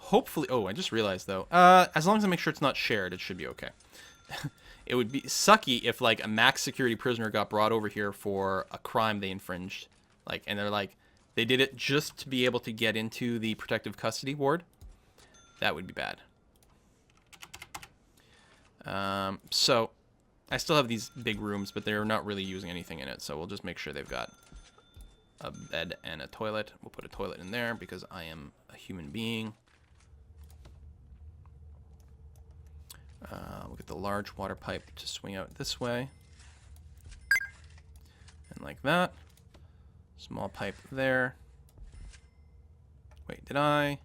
hopefully... Oh, I just realized, though. As long as I make sure it's not shared, it should be okay. It would be sucky if, like, a max security prisoner got brought over here for a crime they infringed. Like, and they're like, they did it just to be able to get into the protective custody ward. That would be bad. So, I still have these big rooms, but they're not really using anything in it. So we'll just make sure they've got a bed and a toilet. We'll put a toilet in there because I am a human being. We'll get the large water pipe to swing out this way. And like that. Small pipe there. Wait, did I?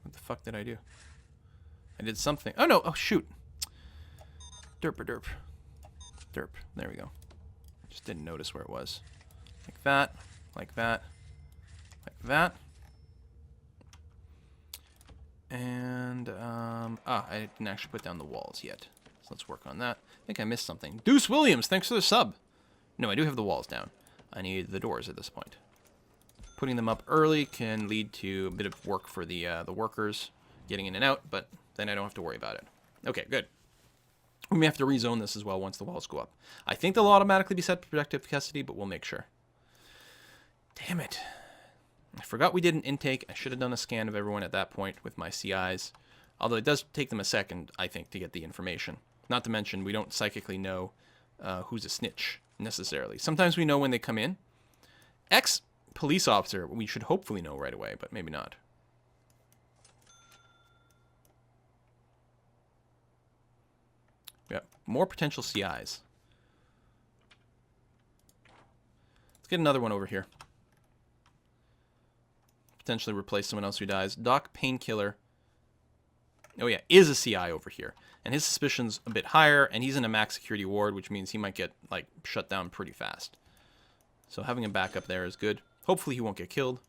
What the fuck did I do? I did something. Oh no, oh shoot. Derp. Derp, there we go. Just didn't notice where it was. Like that, like that, like that. And, I didn't actually put down the walls yet. So let's work on that. I think I missed something. Deuce Williams, thanks for the sub. No, I do have the walls down. I need the doors at this point. Putting them up early can lead to a bit of work for the workers getting in and out, but then I don't have to worry about it. Okay, good. We may have to rezone this as well once the walls go up. I think they'll automatically be set to protective custody, but we'll make sure. Damn it. I forgot we did an intake. I should have done a scan of everyone at that point with my CIs. Although it does take them a second, I think, to get the information. Not to mention, we don't psychically know who's a snitch, necessarily. Sometimes we know when they come in. Ex-police officer, we should hopefully know right away, but maybe not. Yeah, more potential CIs. Let's get another one over here. Potentially replace someone else who dies. Doc Painkiller. Oh yeah, is a CI over here. And his suspicion's a bit higher, and he's in a max security ward, which means he might get, like, shut down pretty fast. So having a backup there is good. Hopefully he won't get killed.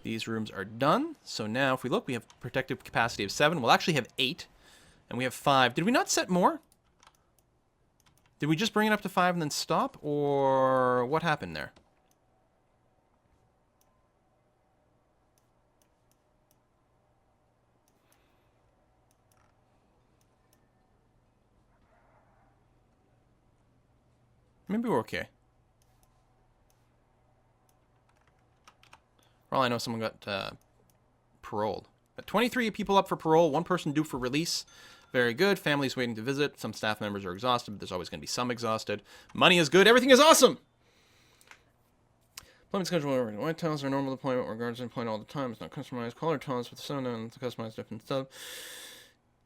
These rooms are done. So now, if we look, we have protective capacity of 7. We'll actually have 8. And we have 5. Did we not set more? Did we just bring it up to 5 and then stop? Or what happened there? Maybe we're okay. For all I know, someone got paroled. But 23 people up for parole, 1 person due for release. Very good. Families waiting to visit. Some staff members are exhausted, but there's always going to be some exhausted. Money is good. Everything is awesome! Deployment schedule. White tiles are normal deployment. Regards to deployment all the time. It's not customized. Color tiles with some and customized different stuff.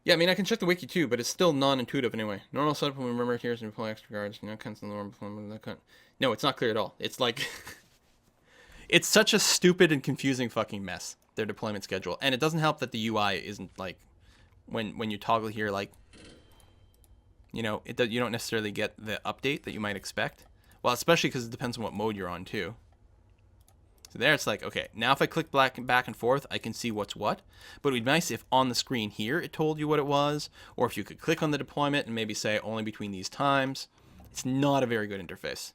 Yeah, I mean, I can check the wiki too, but it's still non-intuitive anyway. Normal setup when we remember here is to deploy extra guards. You know, cancel the normal deployment. No, it's not clear at all. It's like... it's such a stupid and confusing fucking mess, their deployment schedule. And it doesn't help that the UI isn't, like... When you toggle here, like... You know, you don't necessarily get the update that you might expect. Well, especially because it depends on what mode you're on, too. So there it's like, okay, now if I click back and forth, I can see what's what. But it would be nice if on the screen here it told you what it was, or if you could click on the deployment and maybe say only between these times. It's not a very good interface.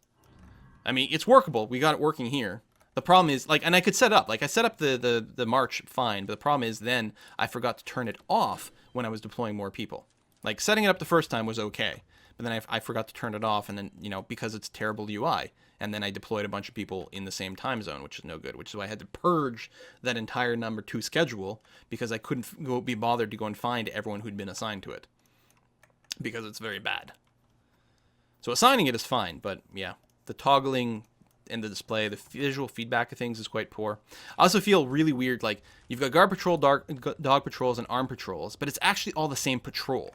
I mean, it's workable. We got it working here. The problem is, like, and I could set up, like I set up the march fine, but the problem is then I forgot to turn it off when I was deploying more people. Like, setting it up the first time was okay, but then I forgot to turn it off, and then, you know, because it's terrible UI, and then I deployed a bunch of people in the same time zone, which is no good, which is why I had to purge that entire number 2 schedule, because I couldn't be bothered to go and find everyone who'd been assigned to it, because it's very bad. So assigning it is fine, but yeah, the toggling and the display, the visual feedback of things is quite poor. I also feel really weird, like, you've got guard patrol, dog patrols, and armed patrols, but it's actually all the same patrol,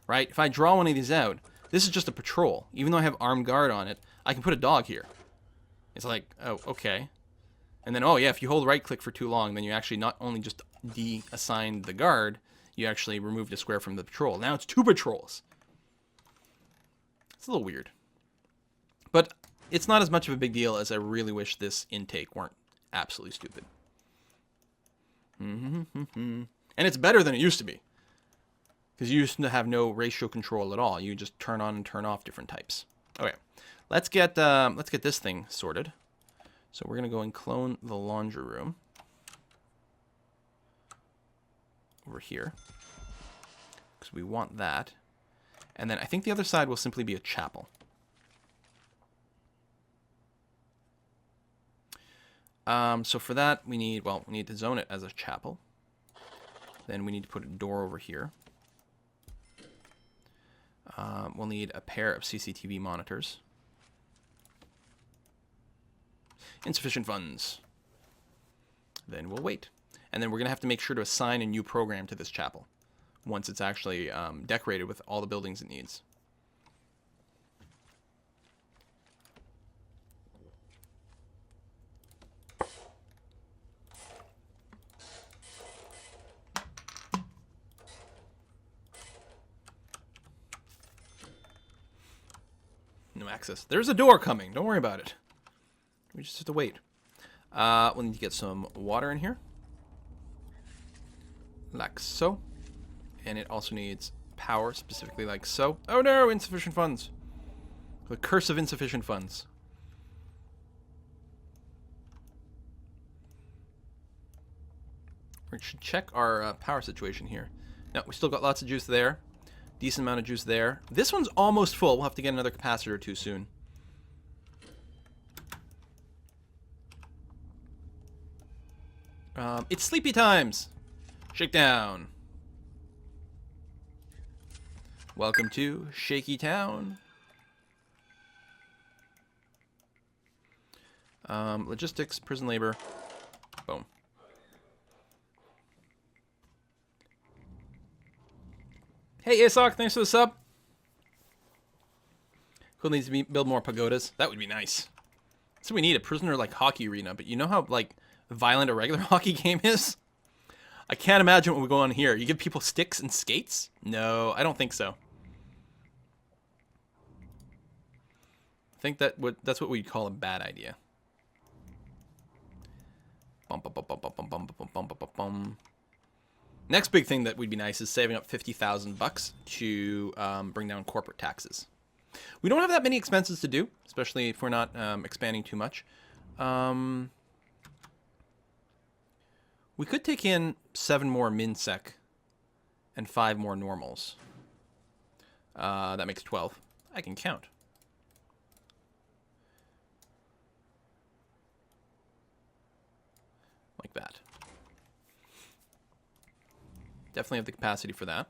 right? If I draw one of these out, this is just a patrol. Even though I have armed guard on it, I can put a dog here. It's like, oh, okay. And then, oh yeah, if you hold right click for too long, then you actually not only just de-assigned the guard, you actually removed a square from the patrol. Now it's 2 patrols. It's a little weird. But it's not as much of a big deal as I really wish this intake weren't absolutely stupid. And it's better than it used to be. Because you used to have no ratio control at all. You just turn on and turn off different types. Okay, let's get this thing sorted. So we're going to go and clone the laundry room over here, because we want that. And then I think the other side will simply be a chapel. So for that, we need to zone it as a chapel. Then we need to put a door over here. We'll need a pair of CCTV monitors. Insufficient funds. Then we'll wait. And then we're going to have to make sure to assign a new program to this chapel once it's actually decorated with all the buildings it needs. No access. There's a door coming. Don't worry about it. We just have to wait. We'll need to get some water in here. Like so. And it also needs power, specifically like so. Oh no, insufficient funds. The curse of insufficient funds. We should check our power situation here. No, we still got lots of juice there. Decent amount of juice there. This one's almost full. We'll have to get another capacitor or two soon. It's sleepy times. Shakedown. Welcome to Shaky Town. Logistics, prison labor. Boom. Hey, Asok, thanks for the sub. Cool, needs to build more pagodas. That would be nice. So we need a prisoner like hockey arena, but you know how like violent a regular hockey game is? I can't imagine what would go on here. You give people sticks and skates? No, I don't think so. I think that's what we'd call a bad idea. Bum, bum, bum, bum, bum, bum, bum, bum, bum, bum, bum. Next big thing that would be nice is saving up $50,000 to bring down corporate taxes. We don't have that many expenses to do, especially if we're not expanding too much. We could take in 7 more MinSec and 5 more normals. That makes 12. I can count. Like that. Definitely have the capacity for that.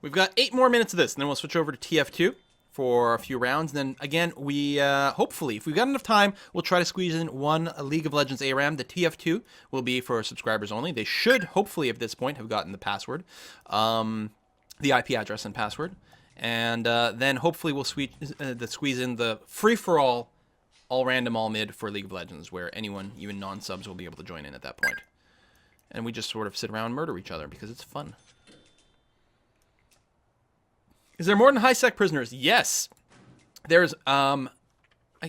We've got 8 more minutes of this, and then we'll switch over to TF2 for a few rounds. And then again, we hopefully, if we've got enough time, we'll try to squeeze in one League of Legends ARAM. The TF2 will be for subscribers only. They should, hopefully, at this point, have gotten the password, the IP address and password. And then hopefully we'll squeeze in the free-for-all, all random, all mid for League of Legends, where anyone, even non-subs, will be able to join in at that point. And we just sort of sit around and murder each other because it's fun. Is there more than high-sec prisoners? Yes. There's, I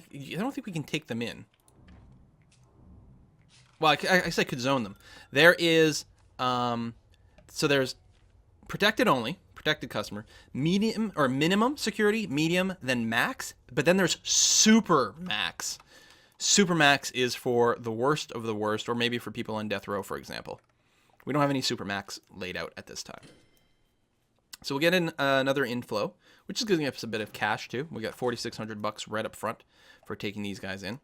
don't think we can take them in. Well, I guess I could zone them. There is, so there's protected only, protected customer, medium or minimum security, medium, then max, but then there's super max. Super max is for the worst of the worst, or maybe for people on death row, for example. We don't have any super max laid out at this time. So we'll get in another inflow, which is giving us a bit of cash too. We got $4,600 right up front for taking these guys in.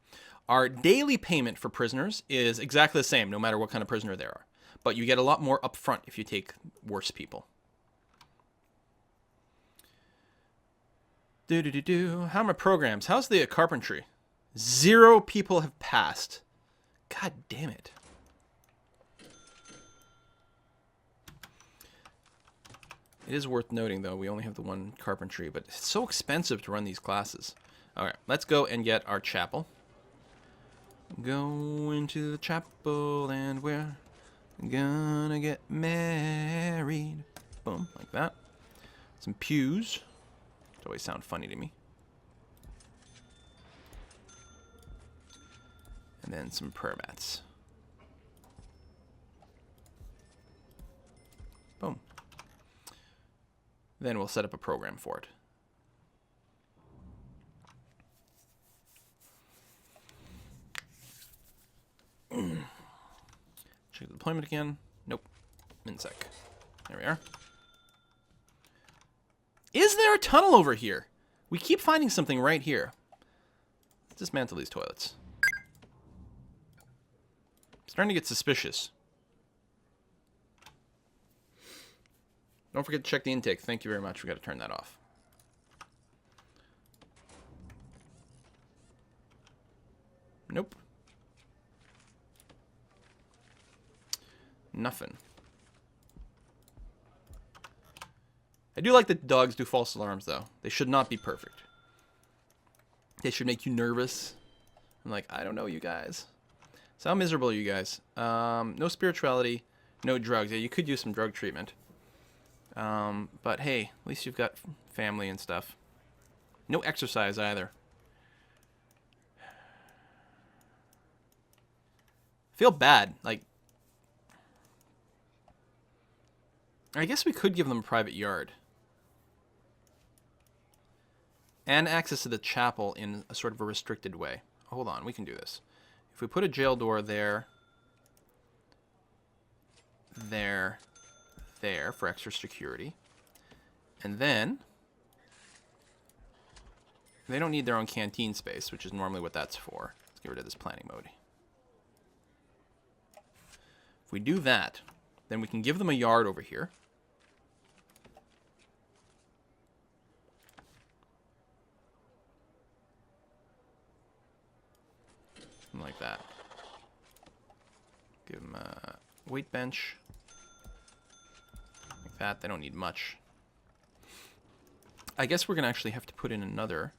Our daily payment for prisoners is exactly the same, no matter what kind of prisoner there are. But you get a lot more up front if you take worse people. How are my programs? How's the carpentry? 0 people have passed. God damn it. It is worth noting, though, we only have the one carpentry, but it's so expensive to run these classes. All right, let's go and get our chapel. Go into the chapel and we're gonna get married. Boom, like that. Some pews. It always sound funny to me. And then some prayer mats. Boom. Then we'll set up a program for it. Check the deployment again. Nope. MinSec. There we are. Is there a tunnel over here? We keep finding something right here. Let's dismantle these toilets. Starting to get suspicious. Don't forget to check the intake. Thank you very much. We got to turn that off. Nope. Nothing. I do like that dogs do false alarms, though. They should not be perfect. They should make you nervous. I'm like, I don't know, you guys. So how miserable are you guys? No spirituality, no drugs. Yeah, you could use some drug treatment. But hey, at least you've got family and stuff. No exercise either. I feel bad. Like, I guess we could give them a private yard. And access to the chapel in a sort of a restricted way. Hold on, we can do this. If we put a jail door there, there for extra security, and then they don't need their own canteen space, which is normally what that's for. Let's get rid of this planning mode. If we do that, then we can give them a yard over here. Like that. Give them a weight bench. Like that. They don't need much. I guess we're going to actually have to put in another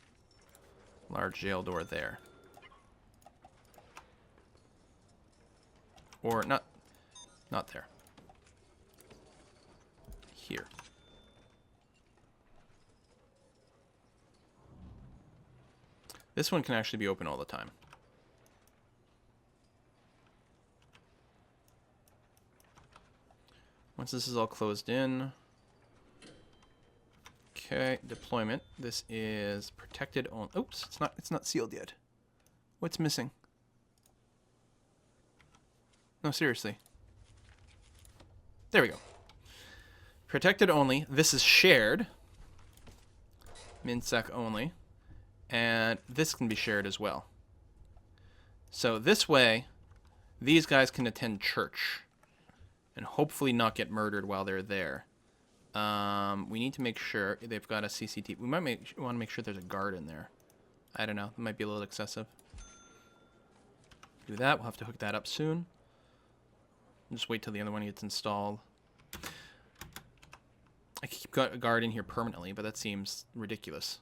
large jail door there. Or not there. Here. This one can actually be open all the time. Once this is all closed in. Okay, deployment. This is protected on. Oops, it's not sealed yet. What's missing? No, seriously. There we go. Protected only. This is shared. MinSec only. And this can be shared as well. So this way, these guys can attend church. And hopefully not get murdered while they're there. We need to make sure they've got a CCTV. We might want to make sure there's a guard in there. I don't know. It might be a little excessive. Do that. We'll have to hook that up soon. Just wait till the other one gets installed. I could keep a guard in here permanently, but that seems ridiculous.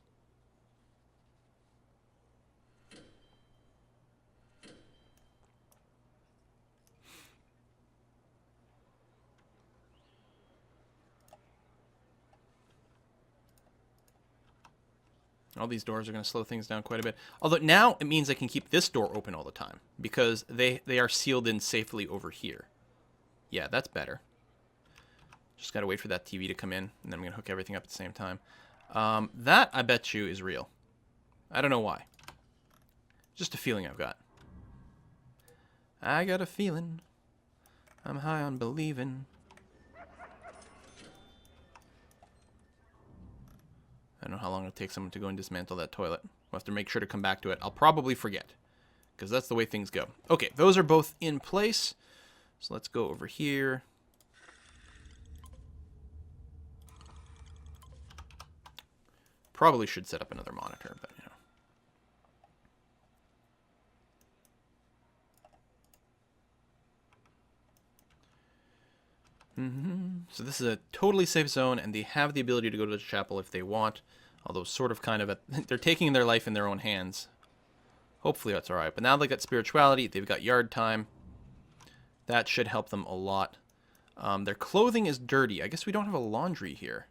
All these doors are going to slow things down quite a bit. Although now it means I can keep this door open all the time because they are sealed in safely over here. Yeah, that's better. Just got to wait for that TV to come in, and then I'm going to hook everything up at the same time. That, I bet you, is real. I don't know why. Just a feeling I've got. I got a feeling. I'm high on believing. I don't know how long it'll take someone to go and dismantle that toilet. We'll have to make sure to come back to it. I'll probably forget, because that's the way things go. Okay, those are both in place. So let's go over here. Probably should set up another monitor, but you know. So this is a totally safe zone, and they have the ability to go to the chapel if they want. Although sort of kind of they're taking their life in their own hands. Hopefully that's alright. But now they got spirituality, they've got yard time. That should help them a lot. Their clothing is dirty. I guess we don't have a laundry here.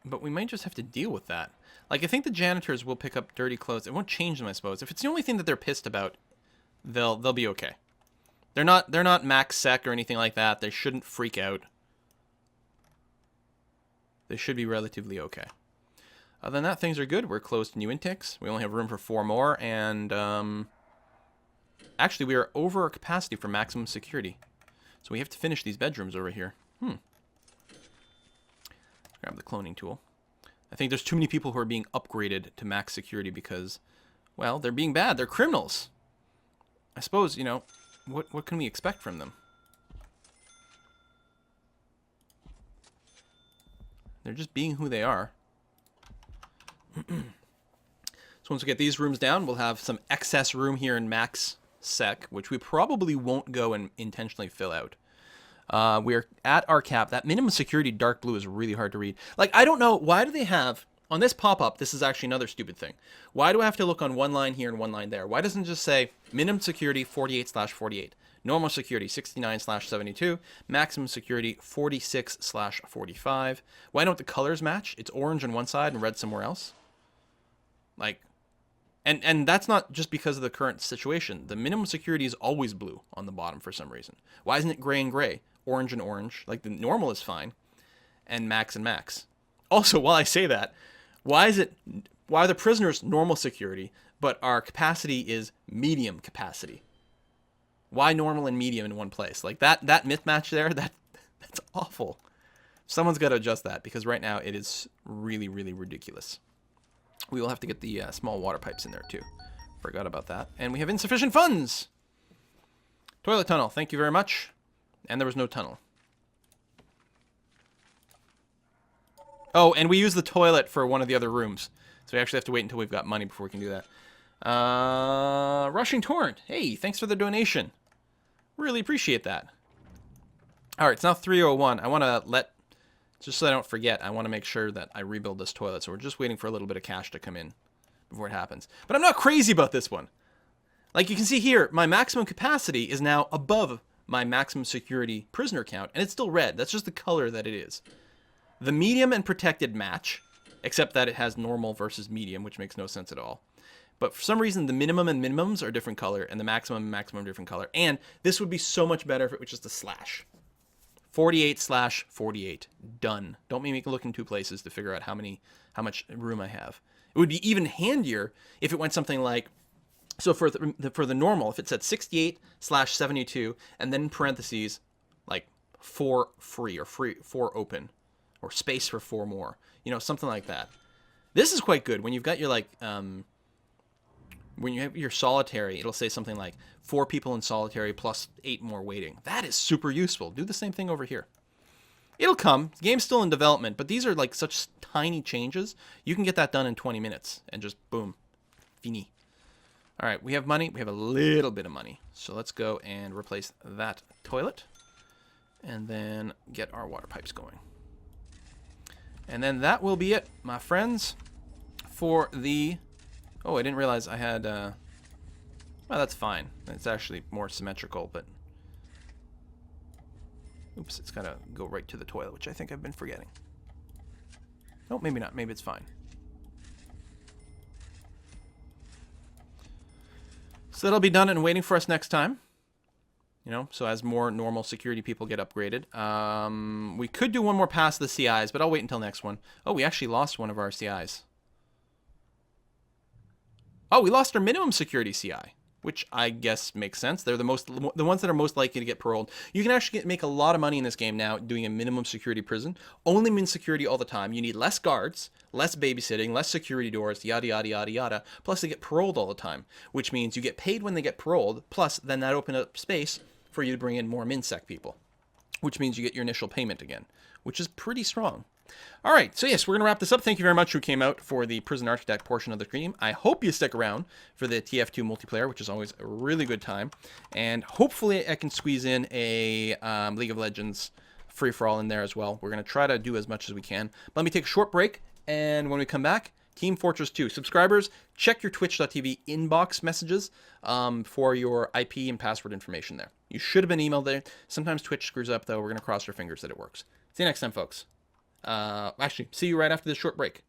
But we might just have to deal with that. Like, I think the janitors will pick up dirty clothes. It won't change them, I suppose. If it's the only thing that they're pissed about, they'll be okay. They're not max sec or anything like that. They shouldn't freak out. They should be relatively okay. Other than that, things are good. We're close to new intakes. We only have room for 4 more, and actually, we are over our capacity for maximum security. So we have to finish these bedrooms over here. Grab the cloning tool. I think there's too many people who are being upgraded to max security because, well, they're being bad. They're criminals. I suppose, you know, what can we expect from them? They're just being who they are. So once we get these rooms down, we'll have some excess room here in max sec, which we probably won't go and intentionally fill out. We're at our cap. That minimum security dark blue is really hard to read. Like, I don't know, why do they have, on this pop-up, this is actually another stupid thing. Why do I have to look on one line here and one line there? Why doesn't it just say minimum security 48/48, normal security 69/72, maximum security 46/45? Why don't the colors match? It's orange on one side and red somewhere else. Like, and that's not just because of the current situation. The minimum security is always blue on the bottom for some reason. Why isn't it gray and gray? Orange and orange. Like, the normal is fine. And max and max. Also, while I say that, why are the prisoners normal security, but our capacity is medium capacity? Why normal and medium in one place? Like, that mismatch there, that's awful. Someone's got to adjust that, because right now it is really, really ridiculous. We will have to get the small water pipes in there too. Forgot about that. And we have insufficient funds. Toilet tunnel, thank you very much. And there was no tunnel. Oh, and we use the toilet for one of the other rooms. So we actually have to wait until we've got money before we can do that. Rushing Torrent, hey, thanks for the donation. Really appreciate that. All right, it's now 3:01. I want to just so I don't forget, I want to make sure that I rebuild this toilet. So we're just waiting for a little bit of cash to come in before it happens. But I'm not crazy about this one. Like you can see here, my maximum capacity is now above my maximum security prisoner count, and it's still red. That's just the color that it is. The medium and protected match, except that it has normal versus medium, which makes no sense at all. But for some reason, the minimum and minimums are a different color, and the maximum and maximum are different color. And this would be so much better if it was just a slash. 48/48. Done. Don't make me look in two places to figure out how much room I have. It would be even handier if it went something like, so for the normal, if it said 68/72, and then in parentheses, like 4 free or 4 open, or space for 4 more. You know, something like that. This is quite good when you've got your like, when you have your solitary, it'll say something like 4 people in solitary plus 8 more waiting. That is super useful. Do the same thing over here. It'll come. The game's still in development, but these are like such tiny changes. You can get that done in 20 minutes and just boom, fini. All right, we have money. We have a little bit of money. So let's go and replace that toilet and then get our water pipes going. And then that will be it, my friends, for the... Oh, I didn't realize I had... Well, that's fine. It's actually more symmetrical, but... Oops, it's got to go right to the toilet, which I think I've been forgetting. Oh, maybe not. Maybe it's fine. So that'll be done and waiting for us next time. You know, so as more normal security people get upgraded. We could do one more pass of the CIs, but I'll wait until next one. Oh, we actually lost one of our CIs. Oh, we lost our minimum security CI, which I guess makes sense. They're the ones that are most likely to get paroled. You can actually make a lot of money in this game now doing a minimum security prison. Only min security all the time. You need less guards, less babysitting, less security doors, yada, yada, yada, yada. Plus they get paroled all the time, which means you get paid when they get paroled. Plus then that opens up space for you to bring in more MinSec people, which means you get your initial payment again, which is pretty strong. All right, so yes, we're going to wrap this up. Thank you very much who came out for the Prison Architect portion of the stream. I hope you stick around for the TF2 multiplayer, which is always a really good time. And hopefully I can squeeze in a League of Legends free-for-all in there as well. We're going to try to do as much as we can. Let me take a short break, and when we come back, Team Fortress 2. Subscribers, check your twitch.tv inbox messages for your IP and password information there. You should have been emailed there. Sometimes Twitch screws up, though. We're going to cross our fingers that it works. See you next time, folks. Actually, see you right after this short break.